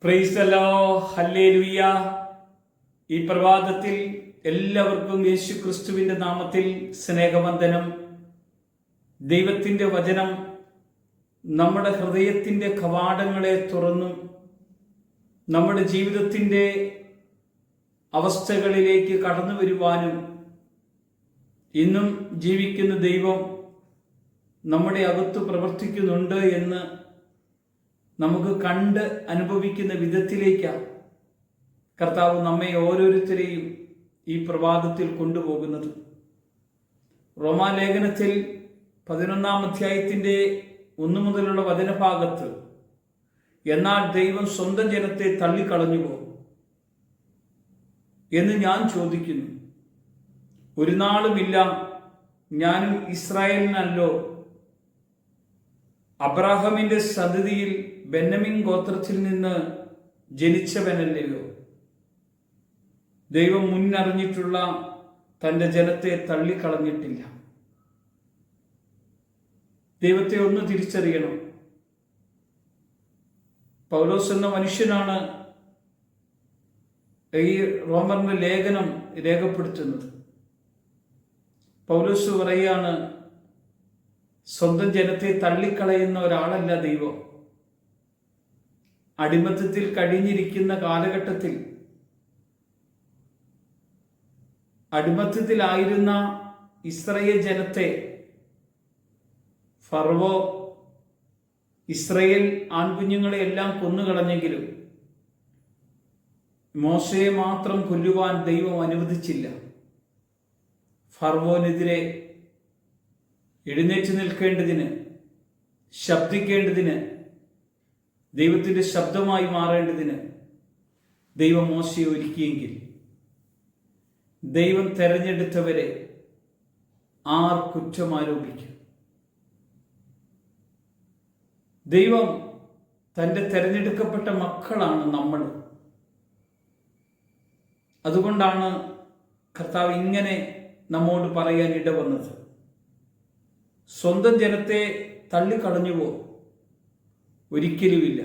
Praise the Lord, hallelujah. ഈ പ്രഭാതത്തിൽ എല്ലാവർക്കും യേശു ക്രിസ്തുവിന്റെ നാമത്തിൽ സ്നേഹവന്ദനം. ദൈവത്തിന്റെ വചനം നമ്മുടെ ഹൃദയത്തിന്റെ കവാടങ്ങളെ തുറന്നും നമ്മുടെ ജീവിതത്തിന്റെ അവസ്ഥകളിലേക്ക് കടന്നു വരുവാനും ഇന്നും ജീവിക്കുന്ന ദൈവം നമ്മുടെ അകത്ത് പ്രവർത്തിക്കുന്നുണ്ട് എന്ന് നമുക്ക് കണ്ട് അനുഭവിക്കുന്ന വിധത്തിലേക്കാണ് കർത്താവ് നമ്മെ ഓരോരുത്തരെയും ഈ പ്രഭാതത്തിൽ കൊണ്ടുപോകുന്നത്. റോമാലേഖനത്തിൽ 11-ാം അധ്യായത്തിന്റെ 1 മുതലുള്ള വചനഭാഗത്ത് എന്നാൽ ദൈവം സ്വന്തം ജനത്തെ തള്ളിക്കളഞ്ഞുവോ എന്ന് ഞാൻ ചോദിക്കുന്നു. ഒരു നാളുമില്ല, ഞാനും ഇസ്രായേലിനല്ലോ, അബ്രാഹാമിന്റെ സന്തതിയിൽ ബെന്യാമീൻ ഗോത്രത്തിൽ നിന്ന് ജനിച്ചവനല്ലയോ? ദൈവം മുന്നറിഞ്ഞിട്ടുള്ള തന്റെ ജനത്തെ തള്ളിക്കളഞ്ഞിട്ടില്ല. ദൈവത്തെ ഒന്ന് തിരിച്ചറിയണം. പൗലോസ് എന്ന മനുഷ്യനാണ് ഈ റോമറിന്റെ ലേഖനം രേഖപ്പെടുത്തുന്നത്. പൗലോസ് പറയാണ്, സ്വന്തം ജനത്തെ തള്ളിക്കളയുന്ന ഒരാളല്ല ദൈവം. അടിമത്തത്തിൽ കഴിഞ്ഞിരിക്കുന്ന കാലഘട്ടത്തിൽ അടിമത്തത്തിലായിരുന്ന ഇസ്രായേൽ ജനത്തെ ഫറവോ ഇസ്രായേൽ ആൺകുഞ്ഞുങ്ങളെ എല്ലാം കൊന്നുകളഞ്ഞെങ്കിലും മോശയെ മാത്രം കൊല്ലുവാൻ ദൈവം അനുവദിച്ചില്ല. ഫറവോനെതിരെ എഴുന്നേറ്റ് നിൽക്കേണ്ടതിന്, ശബ്ദിക്കേണ്ടതിന്, ദൈവത്തിന്റെ ശബ്ദമായി മാറേണ്ടതിന് ദൈവം മോശയെ ഒരുക്കിയെങ്കിൽ ദൈവം തെരഞ്ഞെടുത്തവരെ ആർ കുറ്റമാരോപിക്കും? ദൈവം തൻ്റെ തെരഞ്ഞെടുക്കപ്പെട്ട മക്കളാണ് നമ്മൾ. അതുകൊണ്ടാണ് കർത്താവ് ഇങ്ങനെ നമ്മോട് പറയാൻ ഇടവന്നത്. സ്വന്തം ജനത്തെ തള്ളിക്കളഞ്ഞുവോ? ഒരിക്കലുമില്ല.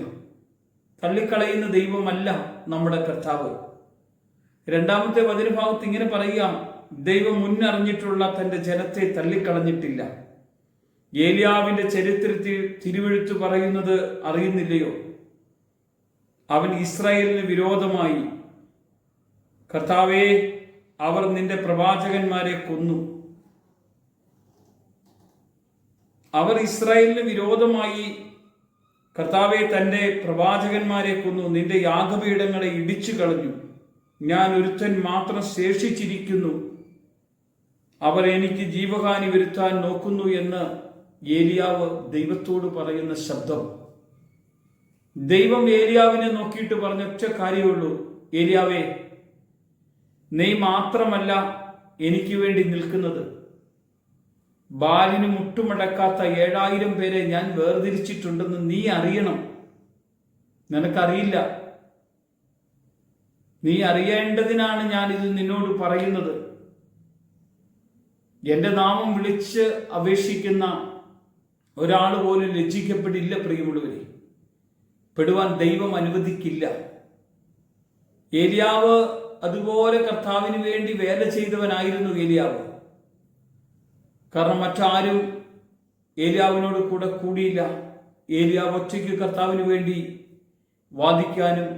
തള്ളിക്കളയുന്ന ദൈവമല്ല നമ്മുടെ കർത്താവ്. 2-ാമത്തെ വചനഭാഗത്ത് ഇങ്ങനെ പറയാം, ദൈവം മുന്നറിഞ്ഞിട്ടുള്ള തന്റെ ജനത്തെ തള്ളിക്കളഞ്ഞിട്ടില്ല. ഏലിയാവിന്റെ ചരിത്രത്തിൽ തിരുവെഴുത്ത് പറയുന്നത് അറിയുന്നില്ലയോ? അവൻ ഇസ്രായേലിന് വിരോധമായി, കർത്താവേ, അവർ നിന്റെ പ്രവാചകന്മാരെ കൊന്നു. അവർ ഇസ്രായേലിന് വിരോധമായി, കർത്താവെ, തൻ്റെ പ്രവാചകന്മാരെ കൊന്നു, നിന്റെ യാഗപീഠങ്ങളെ ഇടിച്ചു കളഞ്ഞു. ഞാൻ ഒരുത്തൻ മാത്രം ശേഷിച്ചിരിക്കുന്നു, അവർ എനിക്ക് ജീവഹാനി വരുത്താൻ നോക്കുന്നു എന്ന് ഏലിയാവ് ദൈവത്തോട് പറയുന്ന ശബ്ദം. ദൈവം ഏലിയാവിനെ നോക്കിയിട്ട് പറഞ്ഞ ഒറ്റ കാര്യമുള്ളൂ, ഏലിയാവേ, നീ മാത്രമല്ല എനിക്ക് വേണ്ടി നിൽക്കുന്നത്. ബാലിന് മുട്ടുമടക്കാത്ത 7000 പേരെ ഞാൻ വേർതിരിച്ചിട്ടുണ്ടെന്ന് നീ അറിയണം. നിനക്കറിയില്ല. നീ അറിയേണ്ടതിനാണ് ഞാനിത് നിന്നോട് പറയുന്നത്. എന്റെ നാമം വിളിച്ച് അപേക്ഷിക്കുന്ന ഒരാൾ പോലും ലജ്ജിക്കപ്പെടില്ല. പ്രിയമുള്ളവരെ, പെടുവാൻ ദൈവം അനുവദിക്കില്ല. ഏലിയാവ് അതുപോലെ കർത്താവിന് വേണ്ടി വേല ചെയ്തവനായിരുന്നു ഏലിയാവ്. കാരണം മറ്റാരും ഏലിയാവിനോട് കൂടെ കൂടിയില്ല. ഏലിയാവ് ഒറ്റയ്ക്ക് കർത്താവിന് വേണ്ടി വാദിക്കാനും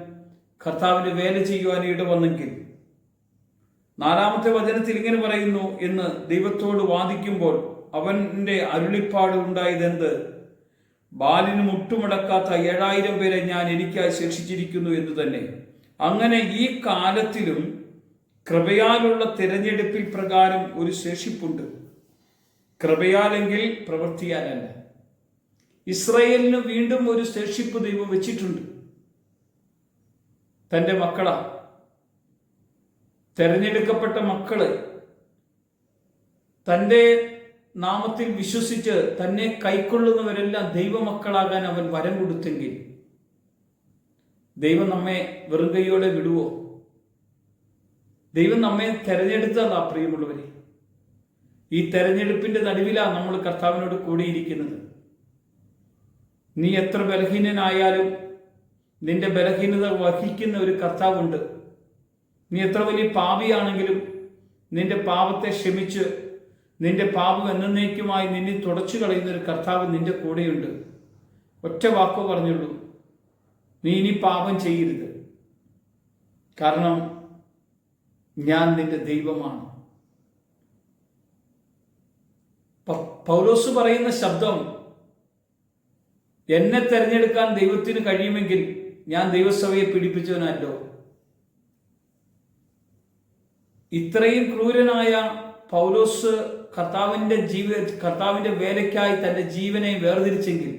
കർത്താവിന് വേല ചെയ്യുവാനും ഇടവന്നെങ്കിൽ 4-ാമത്തെ വചനത്തിൽ ഇങ്ങനെ പറയുന്നു, എന്ന് ദൈവത്തോട് വാദിക്കുമ്പോൾ അവന്റെ അരുളിപ്പാട് ഉണ്ടായതെന്ത്? ബാലിന് മുട്ടുമടക്കാത്ത 7000 പേരെ ഞാൻ എനിക്കായി ശേഷിച്ചിരിക്കുന്നു എന്ന് തന്നെ. അങ്ങനെ ഈ കാലത്തിലും കൃപയാലുള്ള തിരഞ്ഞെടുപ്പിൽ പ്രകാരം ഒരു ശേഷിപ്പുണ്ട്. കൃപയാലെങ്കിൽ പ്രവൃത്തിയാലല്ല. ഇസ്രായേലിന് വീണ്ടും ഒരു ശേഷിപ്പ് ദൈവം വെച്ചിട്ടുണ്ട്. തൻ്റെ മക്കളാ, തെരഞ്ഞെടുക്കപ്പെട്ട മക്കള്, തൻ്റെ നാമത്തിൽ വിശ്വസിച്ച് തന്നെ കൈക്കൊള്ളുന്നവരെല്ലാം ദൈവമക്കളാകാൻ അവൻ വരം കൊടുത്തെങ്കിൽ ദൈവം നമ്മെ വെറും കൈയോടെ വിടുവോ? ദൈവം നമ്മെ തെരഞ്ഞെടുത്തതാ. പ്രിയമുള്ളവരെ, ഈ തെരഞ്ഞെടുപ്പിന്റെ നടുവിലാണ് നമ്മൾ കർത്താവിനോട് കൂടിയിരിക്കുന്നത്. നീ എത്ര ബലഹീനനായാലും നിന്റെ ബലഹീനത വഹിക്കുന്ന ഒരു കർത്താവുണ്ട്. നീ എത്ര വലിയ പാപിയാണെങ്കിലും നിന്റെ പാപത്തെ ക്ഷമിച്ച് നിന്റെ പാപം എന്നേക്കുമായി നിന്നെ തുടച്ചു കളയുന്ന ഒരു കർത്താവ് നിന്റെ കൂടെയുണ്ട്. ഒറ്റ വാക്കോ പറഞ്ഞുള്ളൂ, നീ ഇനി പാപം ചെയ്യരുത്, കാരണം ഞാൻ നിന്റെ ദൈവമാണ്. പൗലോസ് പറയുന്ന ശബ്ദം, എന്നെ തെരഞ്ഞെടുക്കാൻ ദൈവത്തിന് കഴിയുമെങ്കിൽ ഞാൻ ദൈവസഭയെ പീഡിപ്പിച്ചവനല്ലോ. ഇത്രയും ക്രൂരനായ പൗലോസ് കർത്താവിന്റെ വേലയ്ക്കായി തന്റെ ജീവനെ വേർതിരിച്ചെങ്കിൽ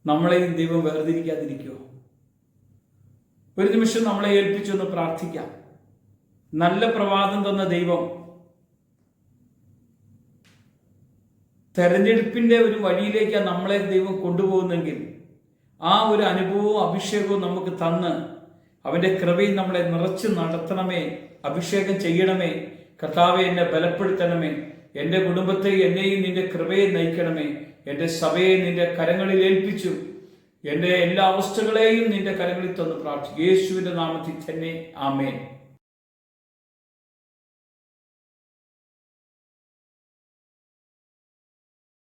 നമ്മളെയും ദൈവം വേർതിരിക്കാതിരിക്കുമോ? ഒരു നിമിഷം നമ്മളെ ഏൽപ്പിച്ചൊന്ന് പ്രാർത്ഥിക്കാം. നല്ല പ്രവാദം തന്ന ദൈവം തെരഞ്ഞെടുപ്പിന്റെ ഒരു വഴിയിലേക്കാണ് നമ്മളെ ദൈവം കൊണ്ടുപോകുന്നെങ്കിൽ ആ ഒരു അനുഭവവും അഭിഷേകവും നമുക്ക് തന്ന് അവന്റെ കൃപയിൽ നമ്മളെ നിറച്ച് നടത്തണമേ, അഭിഷേകം ചെയ്യണമേ. കർത്താവെ, എന്നെ ബലപ്പെടുത്തണമേ, എൻ്റെ കുടുംബത്തെ എന്നെയും നിന്റെ കൃപയെ നയിക്കണമേ. എൻ്റെ സഭയെ നിന്റെ കരങ്ങളിൽ ഏൽപ്പിച്ചു, എൻ്റെ എല്ലാ അവസ്ഥകളെയും നിന്റെ കരങ്ങളിൽ തന്ന് പ്രാർത്ഥിക്കും. യേശുവിന്റെ നാമത്തിൽ തന്നെ ആമേൻ.